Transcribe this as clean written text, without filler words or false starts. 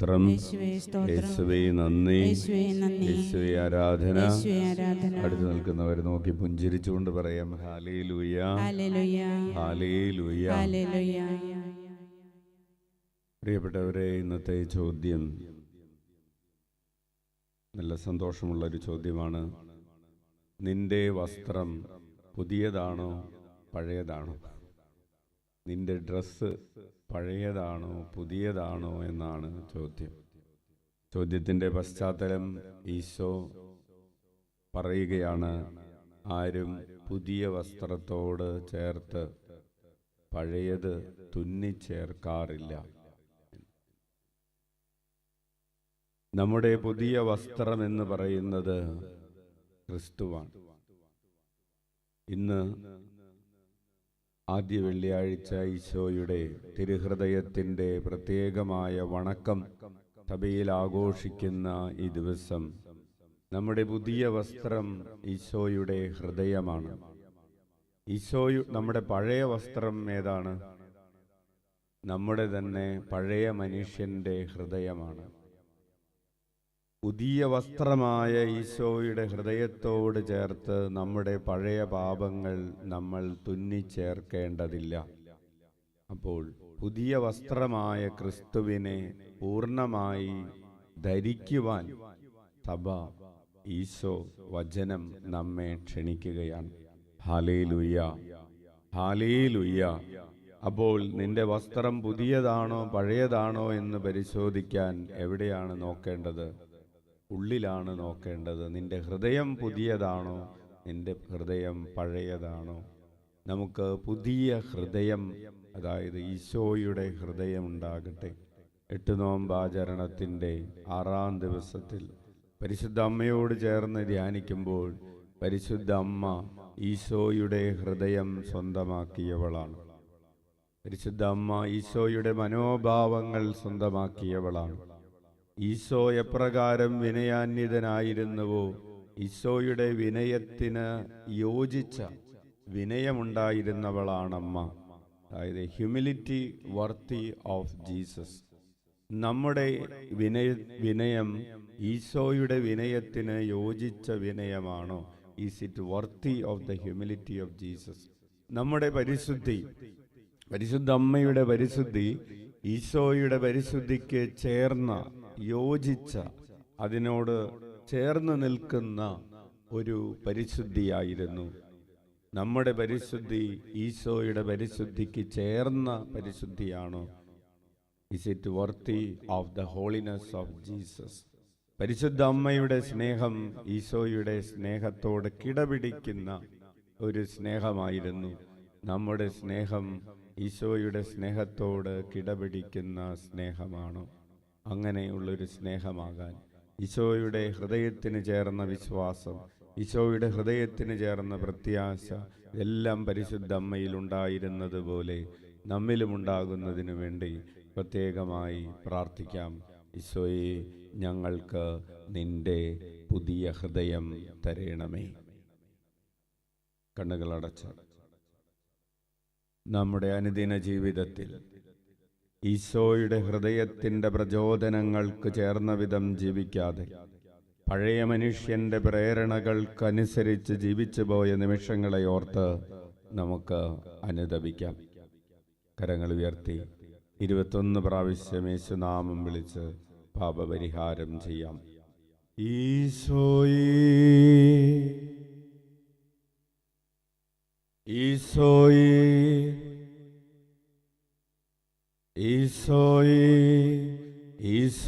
സ്തോത്രം, യേശുവേ നന്ദി, യേശുവേ ആരാധന. അടുത്ത് നിൽക്കുന്നവർ നോക്കി പുഞ്ചിരിച്ചുകൊണ്ട് പറയാം ഹല്ലേലൂയ, ഹല്ലേലൂയ. പ്രിയപ്പെട്ടവരെ, ഇന്നത്തെ ചോദ്യം നല്ല സന്തോഷമുള്ളൊരു ചോദ്യമാണ്. നിന്റെ വസ്ത്രം പുതിയതാണോ പഴയതാണോ? നിന്റെ ഡ്രസ്സ് പഴയതാണോ പുതിയതാണോ എന്നാണ് ചോദ്യം. ചോദ്യത്തിൻ്റെ പശ്ചാത്തലം ഈശോ പറയുകയാണ്, ആരും പുതിയ വസ്ത്രത്തോട് ചേർത്ത് പഴയത് തുന്നിച്ചേർക്കാറില്ല. നമ്മുടെ പുതിയ വസ്ത്രം എന്ന് പറയുന്നത് ക്രിസ്തുവാണ്. ഇന്ന് ആദ്യ വെള്ളിയാഴ്ച ഈശോയുടെ തിരുഹൃദയത്തിൻ്റെ പ്രത്യേകമായ വണക്കം സഭയിൽ ആഘോഷിക്കുന്ന ഈ ദിവസം നമ്മുടെ പുതിയ വസ്ത്രം ഈശോയുടെ ഹൃദയമാണ്. നമ്മുടെ പഴയ വസ്ത്രം ഏതാണ്? നമ്മുടെ തന്നെ പഴയ മനുഷ്യൻ്റെ ഹൃദയമാണ്. പുതിയ വസ്ത്രമായ ഈശോയുടെ ഹൃദയത്തോട് ചേർത്ത് നമ്മുടെ പഴയ പാപങ്ങൾ നമ്മൾ തുന്നിച്ചേർക്കേണ്ടതില്ല. അപ്പോൾ പുതിയ വസ്ത്രമായ ക്രിസ്തുവിനെ പൂർണ്ണമായി ധരിക്കുവാൻ സഭ, ഈശോ, വചനം നമ്മെ ക്ഷണിക്കുകയാണ്. Hallelujah, hallelujah. അപ്പോൾ നിന്റെ വസ്ത്രം പുതിയതാണോ പഴയതാണോ എന്ന് പരിശോധിക്കാൻ എവിടെയാണ് നോക്കേണ്ടത്? ഉള്ളിലാണ് നോക്കേണ്ടത്. നിന്റെ ഹൃദയം പുതിയതാണോ നിന്റെ ഹൃദയം പഴയതാണോ? നമുക്ക് പുതിയ ഹൃദയം, അതായത് ഈശോയുടെ ഹൃദയം ഉണ്ടാകട്ടെ. 8 നോമ്പാചരണത്തിൻ്റെ 6-ാം ദിവസത്തിൽ പരിശുദ്ധ അമ്മയോട് ചേർന്ന് ധ്യാനിക്കുമ്പോൾ പരിശുദ്ധ അമ്മ ഈശോയുടെ ഹൃദയം സ്വന്തമാക്കിയവളാണ്. പരിശുദ്ധ അമ്മ ഈശോയുടെ മനോഭാവങ്ങൾ സ്വന്തമാക്കിയവളാണ്. ഈശോ എപ്രകാരം വിനയാന്വിതനായിരുന്നുവോ, ഈശോയുടെ വിനയത്തിന് യോജിച്ച വിനയമുണ്ടായിരുന്നവളാണമ്മ. അതായത് ഹ്യൂമിലിറ്റി വർത്തി ഓഫ് ജീസസ്. നമ്മുടെ വിനയം ഈശോയുടെ വിനയത്തിന് യോജിച്ച വിനയമാണോ? Is it worthy of the humility of Jesus? നമ്മുടെ പരിശുദ്ധി, പരിശുദ്ധ അമ്മയുടെ പരിശുദ്ധി ഈശോയുടെ പരിശുദ്ധിക്ക് ചേർന്ന, യോജിച്ച, അതിനോട് ചേർന്ന് നിൽക്കുന്ന ഒരു പരിശുദ്ധിയായിരുന്നു. നമ്മുടെ പരിശുദ്ധി ഈശോയുടെ പരിശുദ്ധിക്ക് ചേർന്ന പരിശുദ്ധിയാണോ? Is it worthy of the holiness of Jesus? പരിശുദ്ധ അമ്മയുടെ സ്നേഹം ഈശോയുടെ സ്നേഹത്തോട് കിടപിടിക്കുന്ന ഒരു സ്നേഹമായിരുന്നു. നമ്മുടെ സ്നേഹം ഈശോയുടെ സ്നേഹത്തോട് കിടപിടിക്കുന്ന സ്നേഹമാണോ? അങ്ങനെയുള്ളൊരു സ്നേഹമാകാൻ ഈശോയുടെ ഹൃദയത്തിന് ചേർന്ന വിശ്വാസം, ഈശോയുടെ ഹൃദയത്തിന് ചേർന്ന പ്രത്യാശ എല്ലാം പരിശുദ്ധ അമ്മയിൽ ഉണ്ടായിരുന്നത് പോലെ നമ്മിലും ഉണ്ടാകുന്നതിനു വേണ്ടി പ്രത്യേകമായി പ്രാർത്ഥിക്കാം. ഈശോയെ, ഞങ്ങൾക്ക് നിന്റെ പുതിയ ഹൃദയം തരണമേ. കണ്ണുകളടച്ച് നമ്മുടെ അനുദിന ജീവിതത്തിൽ ഈശോയുടെ ഹൃദയത്തിൻ്റെ പ്രചോദനങ്ങൾക്ക് ചേർന്ന വിധം ജീവിക്കാതെ പഴയ മനുഷ്യൻ്റെ പ്രേരണകൾക്കനുസരിച്ച് ജീവിച്ചു പോയ നിമിഷങ്ങളെ ഓർത്ത് നമുക്ക് അനുതപിക്കാം. കരങ്ങൾ ഉയർത്തി 21 പ്രാവശ്യം യേശുനാമം വിളിച്ച് പാപപരിഹാരം ചെയ്യാം. ഈശോയേ, ഈശോയേ, ഈശോയേ, ഈശോ